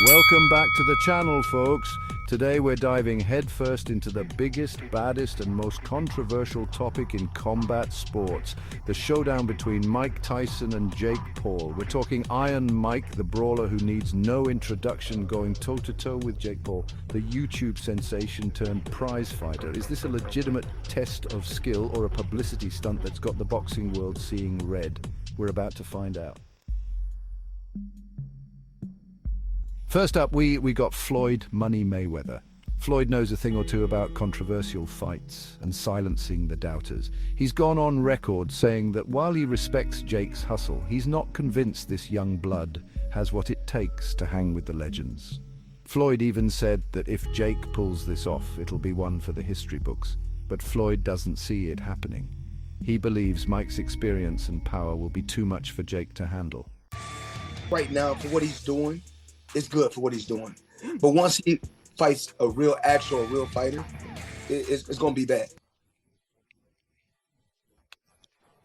Welcome back to the channel, folks. Today we're diving headfirst into the biggest, baddest, and most controversial topic in combat sports, the showdown between Mike Tyson and Jake Paul. We're talking Iron Mike, the brawler who needs no introduction, going toe-to-toe with Jake Paul, the YouTube sensation turned prize fighter. Is this a legitimate test of skill or a publicity stunt that's got the boxing world seeing red? We're about to find out. First up, we got Floyd Money Mayweather. Floyd knows a thing or two about controversial fights and silencing the doubters. He's gone on record saying that while he respects Jake's hustle, he's not convinced this young blood has what it takes to hang with the legends. Floyd even said that if Jake pulls this off, it'll be one for the history books. But Floyd doesn't see it happening. He believes Mike's experience and power will be too much for Jake to handle. Right now, for what he's doing, it's good for what he's doing. But once he fights a real fighter, it's going to be bad.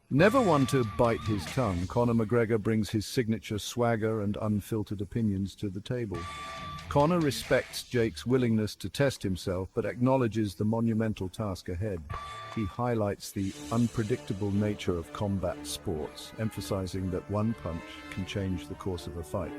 Never one to bite his tongue, Conor McGregor brings his signature swagger and unfiltered opinions to the table. Conor respects Jake's willingness to test himself, but acknowledges the monumental task ahead. He highlights the unpredictable nature of combat sports, emphasizing that one punch can change the course of a fight.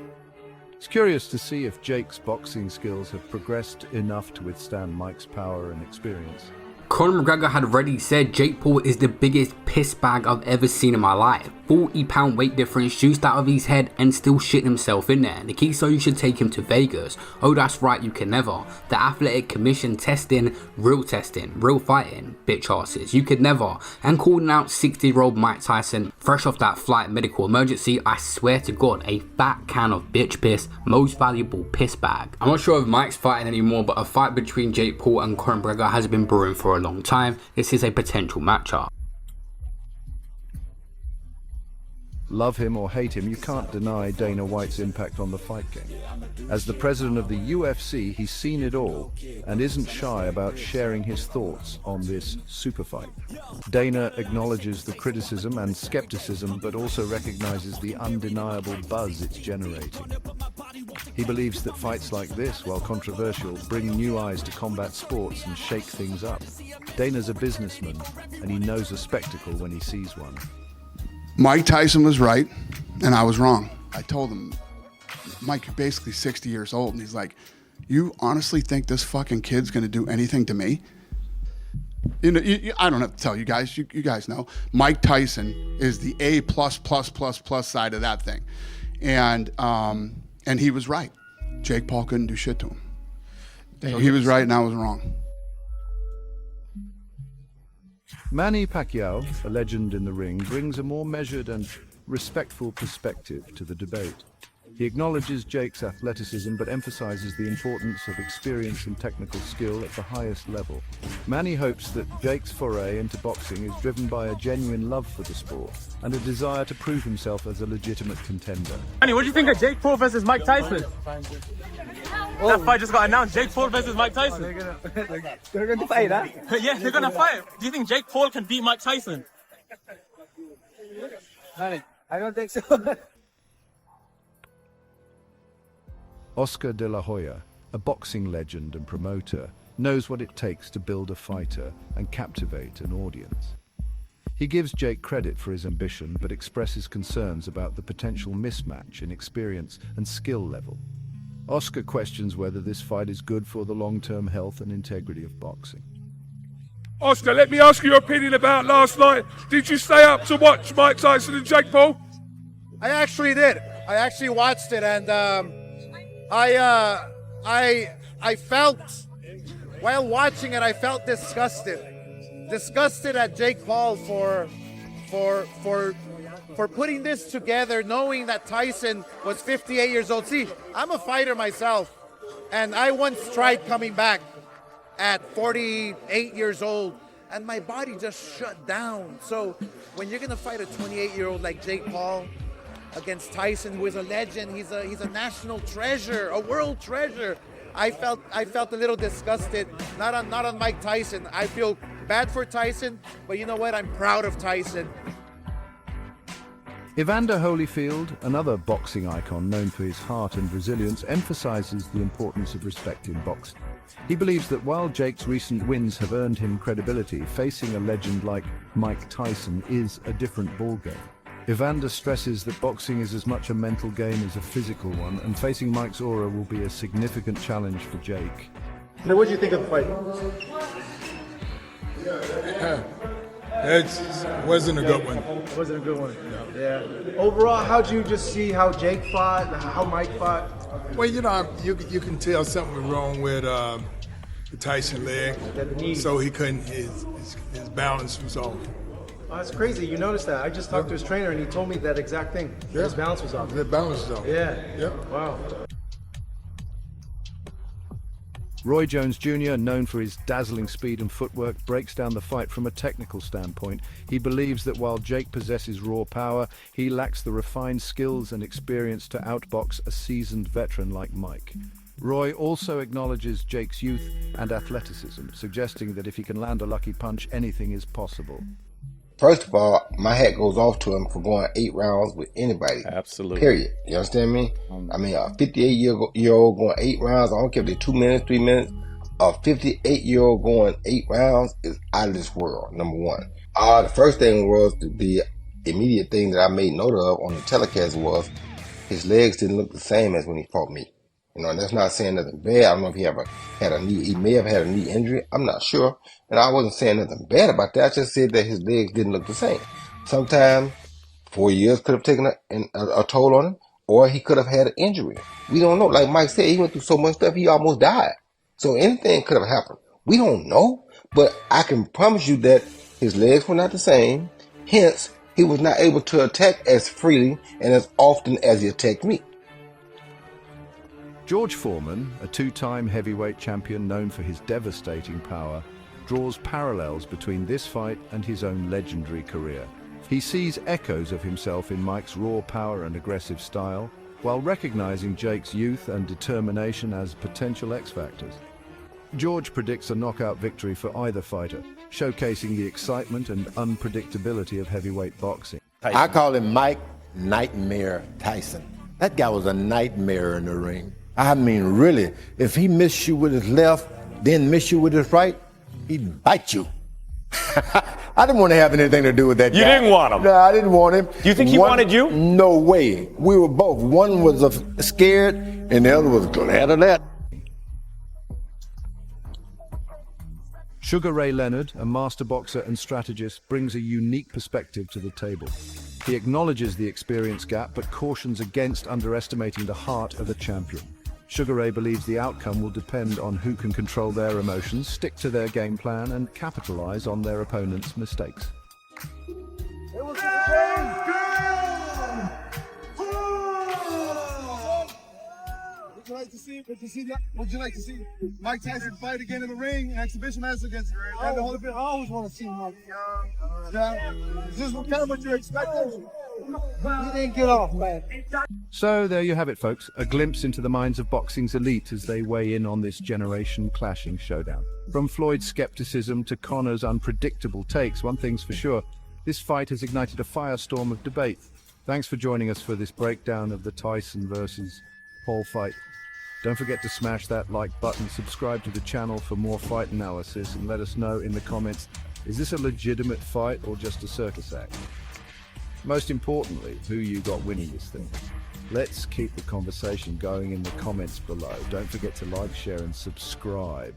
It's curious to see if Jake's boxing skills have progressed enough to withstand Mike's power and experience. Conor McGregor had already said Jake Paul is the biggest piss bag I've ever seen in my life. 40-pound weight difference juiced out of his head and still shitting himself in there. The key so you should take him to Vegas. Oh, that's right, you can never. The Athletic Commission testing, real fighting, bitch asses. You could never. And calling out 60-year-old Mike Tyson, fresh off that flight medical emergency, I swear to God, a fat can of bitch piss, most valuable piss bag. I'm not sure if Mike's fighting anymore, but a fight between Jake Paul and Conor McGregor has been brewing for a long time. This is a potential matchup. Love him or hate him, you can't deny Dana White's impact on the fight game. As the president of the UFC, he's seen it all and isn't shy about sharing his thoughts on this super fight. Dana acknowledges the criticism and skepticism, but also recognizes the undeniable buzz it's generating. He believes that fights like this, while controversial, bring new eyes to combat sports and shake things up. Dana's a businessman, and he knows a spectacle when he sees one. Mike Tyson was right, and I was wrong. I told him, Mike, you're basically 60 years old. And he's like, you honestly think this fucking kid's gonna do anything to me? You know, I don't have to tell you guys, you guys know. Mike Tyson is the A+++ side of that thing. And he was right. Jake Paul couldn't do shit to him. So he was right and I was wrong. Manny Pacquiao, a legend in the ring, brings a more measured and respectful perspective to the debate. He acknowledges Jake's athleticism but emphasizes the importance of experience and technical skill at the highest level. Manny hopes that Jake's foray into boxing is driven by a genuine love for the sport and a desire to prove himself as a legitimate contender. Manny, what do you think of Jake Paul versus Mike Tyson? That fight just got announced. Jake Paul versus Mike Tyson. They're gonna fight, huh? Yeah, they're gonna fight. Do you think Jake Paul can beat Mike Tyson? Manny, I don't think so. Oscar de la Hoya, a boxing legend and promoter, knows what it takes to build a fighter and captivate an audience. He gives Jake credit for his ambition but expresses concerns about the potential mismatch in experience and skill level. Oscar questions whether this fight is good for the long-term health and integrity of boxing. Oscar, let me ask you your opinion about last night. Did you stay up to watch Mike Tyson and Jake Paul? I actually did. I actually watched it, and I felt, while watching it, I felt disgusted at Jake Paul for putting this together, knowing that Tyson was 58 years old. See, I'm a fighter myself, and I once tried coming back at 48 years old, and my body just shut down. So when you're gonna fight a 28-year-old like Jake Paul against Tyson, who is a legend, he's a national treasure, a world treasure, I felt a little disgusted. Not on Mike Tyson. I feel bad for Tyson, but you know what? I'm proud of Tyson. Evander Holyfield, another boxing icon known for his heart and resilience, emphasizes the importance of respect in boxing. He believes that while Jake's recent wins have earned him credibility, facing a legend like Mike Tyson is a different ballgame. Evander stresses that boxing is as much a mental game as a physical one, and facing Mike's aura will be a significant challenge for Jake. So what did you think of the fight? It wasn't a good one. It wasn't a good one. Yeah. Overall, how'd you just see how Jake fought, how Mike fought? Well, you know, you can tell something was wrong with the Tyson leg, so he couldn't. His balance was off. Oh, that's crazy. You noticed that. I just talked to his trainer, and he told me that exact thing. Yeah. His balance was off. His balance was off. Yeah. Yep. Wow. Roy Jones Jr., known for his dazzling speed and footwork, breaks down the fight from a technical standpoint. He believes that while Jake possesses raw power, he lacks the refined skills and experience to outbox a seasoned veteran like Mike. Roy also acknowledges Jake's youth and athleticism, suggesting that if he can land a lucky punch, anything is possible. First of all, my hat goes off to him for going 8 rounds with anybody. Absolutely. Period. You understand me? I mean, a 58-year-old going 8 rounds, I don't care if they're 2 minutes, 3 minutes. A 58-year-old going 8 rounds is out of this world, number one. The first thing was the immediate thing that I made note of on the telecast was his legs didn't look the same as when he fought me. You know, and that's not saying nothing bad. I don't know if he he may have had a knee injury. I'm not sure. And I wasn't saying nothing bad about that. I just said that his legs didn't look the same. Sometimes 4 years could have taken a toll on him, or he could have had an injury. We don't know. Like Mike said, he went through so much stuff, he almost died. So anything could have happened. We don't know. But I can promise you that his legs were not the same. Hence, he was not able to attack as freely and as often as he attacked me. George Foreman, a two-time heavyweight champion known for his devastating power, draws parallels between this fight and his own legendary career. He sees echoes of himself in Mike's raw power and aggressive style, while recognizing Jake's youth and determination as potential X-factors. George predicts a knockout victory for either fighter, showcasing the excitement and unpredictability of heavyweight boxing. I call him Mike Nightmare Tyson. That guy was a nightmare in the ring. I mean, really, if he missed you with his left, then miss you with his right, he'd bite you. I didn't want to have anything to do with that guy. You didn't want him? No, I didn't want him. Do you think he wanted you? No way. We were both. One was scared, and the other was glad of that. Sugar Ray Leonard, a master boxer and strategist, brings a unique perspective to the table. He acknowledges the experience gap, but cautions against underestimating the heart of a champion. Sugar Ray believes the outcome will depend on who can control their emotions, stick to their game plan, and capitalize on their opponent's mistakes. Would you like to see Mike Tyson fight again in the ring, an exhibition match against Evander Holyfield? I always want to see Mike. Yeah. Is this kind of what you're expecting? He didn't get off, man. So there you have it, folks. A glimpse into the minds of boxing's elite as they weigh in on this generation-clashing showdown. From Floyd's skepticism to Conor's unpredictable takes, one thing's for sure, this fight has ignited a firestorm of debate. Thanks for joining us for this breakdown of the Tyson versus Paul fight. Don't forget to smash that like button, subscribe to the channel for more fight analysis, and let us know in the comments, is this a legitimate fight or just a circus act? Most importantly, who you got winning this thing? Let's keep the conversation going in the comments below. Don't forget to like, share, and subscribe.